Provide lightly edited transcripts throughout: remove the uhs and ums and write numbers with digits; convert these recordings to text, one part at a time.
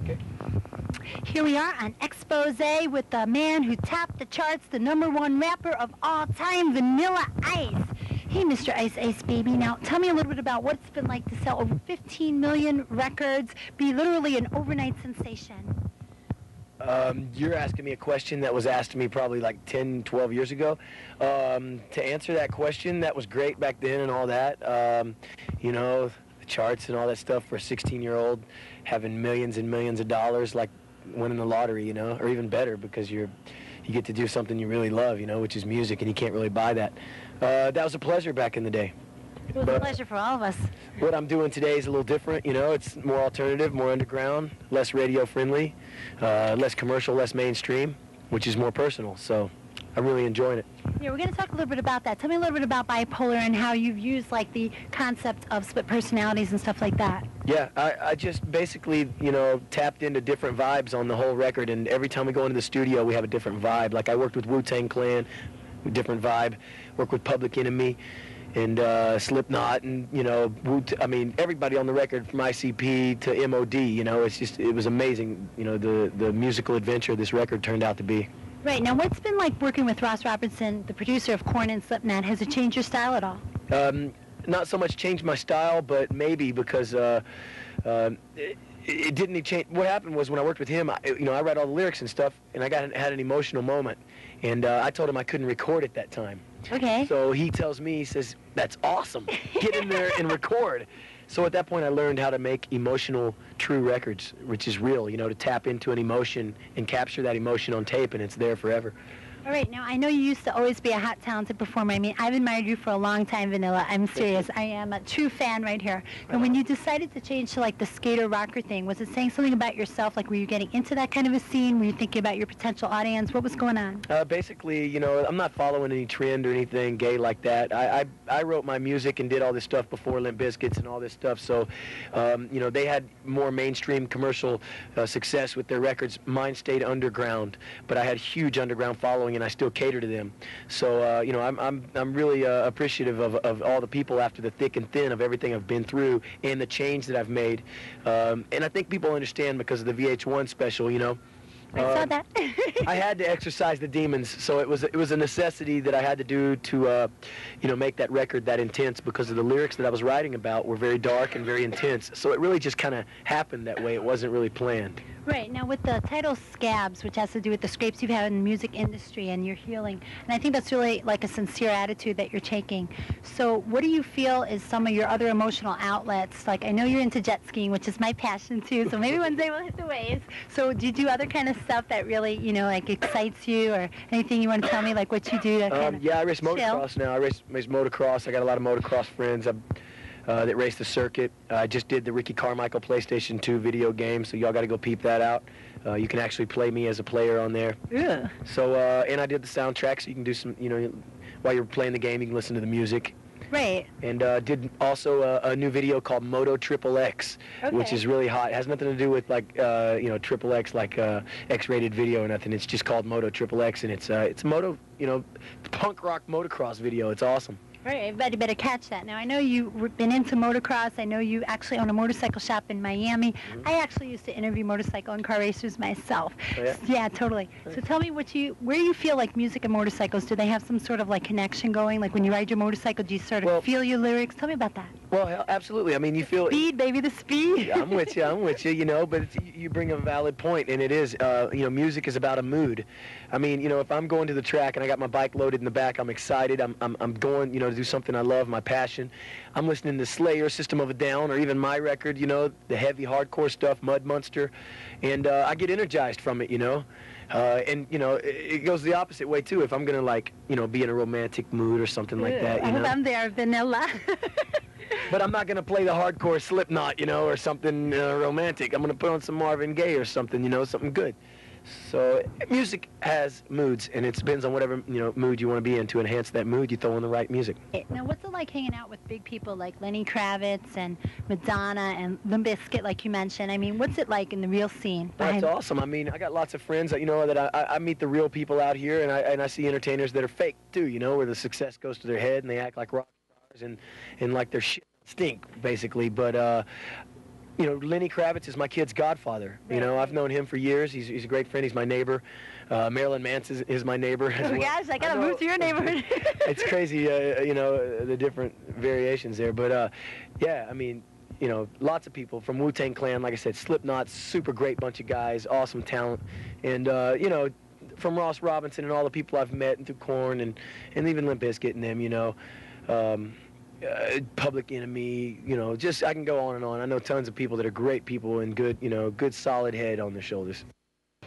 Okay. Here we are on Expose with the man who topped the charts, the #1 rapper of all time, Vanilla Ice. Hey, Mr. Ice Ice Baby. Now, tell me a little bit about what it's been like to sell over 15 million records, be literally an overnight sensation. You're asking me a question that was asked to me probably like 10, 12 years ago. To answer that question, that was great back then and all that. You know, the charts and all that stuff for a 16-year-old, having millions and millions of dollars, like winning the lottery, you know, or even better because you get to do something you really love, you know, which is music, and you can't really buy that. That was a pleasure back in the day. It was a pleasure for all of us. What I'm doing today is a little different, you know. It's more alternative, more underground, less radio-friendly, less commercial, less mainstream, which is more personal. So I'm really enjoying it. Yeah, we're going to talk a little bit about that. Tell me a little bit about bipolar and how you've used, like, the concept of split personalities and stuff like that. Yeah, I just basically, you know, tapped into different vibes on the whole record, and every time we go into the studio, we have a different vibe. Like, I worked with Wu-Tang Clan, a different vibe. Worked with Public Enemy and Slipknot, and, you know, I mean, everybody on the record from ICP to M.O.D., you know, it was amazing, you know, the musical adventure this record turned out to be. Right. Now, what's been like working with Ross Robertson, the producer of Korn and Slipknot? Has it changed your style at all? Not so much changed my style, but maybe because it didn't change. What happened was when I worked with him, you know, I write all the lyrics and stuff, and I had an emotional moment, and I told him I couldn't record at that time. Okay. So he tells me, he says, "That's awesome. Get in there and record." So at that point, I learned how to make emotional, true records, which is real, you know, to tap into an emotion and capture that emotion on tape, and it's there forever. All right. Now, I know you used to always be a hot, talented performer. I mean, I've admired you for a long time, Vanilla. I'm serious. I am a true fan right here. And when you decided to change to, like, the skater rocker thing, was it saying something about yourself? Like, were you getting into that kind of a scene? Were you thinking about your potential audience? What was going on? Basically, you know, I'm not following any trend or anything gay like that. I wrote my music and did all this stuff before Limp Bizkit and all this stuff. So, you know, they had more mainstream commercial success with their records. Mine stayed underground, but I had huge underground following, and I still cater to them. So, you know, I'm really appreciative of all the people after the thick and thin of everything I've been through and the change that I've made. And I think people understand because of the VH1 special, you know. I saw that. I had to exercise the demons, so it was a necessity that I had to do to, you know, make that record that intense, because of the lyrics that I was writing about were very dark and very intense. So it really just kind of happened that way. It wasn't really planned. Right. Now, with the title Scabs, which has to do with the scrapes you've had in the music industry and your healing, and I think that's really like a sincere attitude that you're taking. So what do you feel is some of your other emotional outlets? Like, I know you're into jet skiing, which is my passion too, so maybe one day we'll hit the waves. So do you do other kind of stuff that really, you know, like excites you, or anything you want to tell me, like what you do to kind of yeah, I race chill? motocross now. I race motocross. I got a lot of motocross friends. That race the circuit. I just did the Ricky Carmichael PlayStation 2 video game, so y'all got to go peep that out. You can actually play me as a player on there. Yeah. So, and I did the soundtrack, so you can do some, you know, while you're playing the game, you can listen to the music. Right. And did also a new video called Moto XXX, which is really hot. It has nothing to do with, like, you know, XXX, like X-rated video or nothing. It's just called Moto XXX, and it's a moto, you know, punk rock motocross video. It's awesome. Right, everybody better catch that. Now, I know you've been into motocross. I know you actually own a motorcycle shop in Miami. Mm-hmm. I actually used to interview motorcycle and car racers myself. Oh, yeah? Yeah, totally. So tell me where you feel like music and motorcycles, do they have some sort of like connection going? Like when you ride your motorcycle, do you sort of feel your lyrics? Tell me about that. Well, absolutely. I mean, you feel... Speed, baby, the speed. Yeah, I'm with you, you know, but you bring a valid point, and it is, you know, music is about a mood. I mean, you know, if I'm going to the track and I got my bike loaded in the back, I'm excited. I'm going, you know, to do something I love, my passion. I'm listening to Slayer, System of a Down, or even my record, you know, the heavy hardcore stuff, Mud Monster, and I get energized from it, you know. And, you know, it goes the opposite way, too. If I'm going to, like, you know, be in a romantic mood or something like that, you know. I'm there, Vanilla. But I'm not going to play the hardcore Slipknot, you know, or something romantic. I'm going to put on some Marvin Gaye or something, you know, something good. So music has moods, and it depends on whatever, you know, mood you want to be in. To enhance that mood, you throw in the right music. Now, what's it like hanging out with big people like Lenny Kravitz and Madonna and Limp Bizkit, like you mentioned? I mean, what's it like in the real scene? That's awesome. I mean, I got lots of friends that, you know, that I meet the real people out here, and I see entertainers that are fake too, you know, where the success goes to their head and they act like rock stars and like their shit stink, basically. But you know, Lenny Kravitz is my kid's godfather. You know, I've known him for years. He's a great friend. He's my neighbor. Marilyn Manson is my neighbor as well. Gosh, I gotta move to your neighborhood. It's crazy, you know, the different variations there. But yeah, I mean, you know, lots of people from Wu-Tang Clan, like I said, Slipknot, super great bunch of guys, awesome talent, and you know, from Ross Robinson and all the people I've met and through Korn and even Limp Bizkit and them, you know. Public Enemy, you know, just I can go on and on. I know tons of people that are great people and good, you know, good solid head on their shoulders.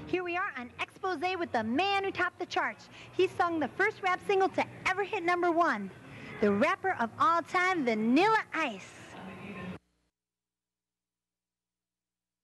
Here we are on Expose with the man who topped the charts. He sung the first rap single to ever hit #1, the rapper of all time, Vanilla Ice.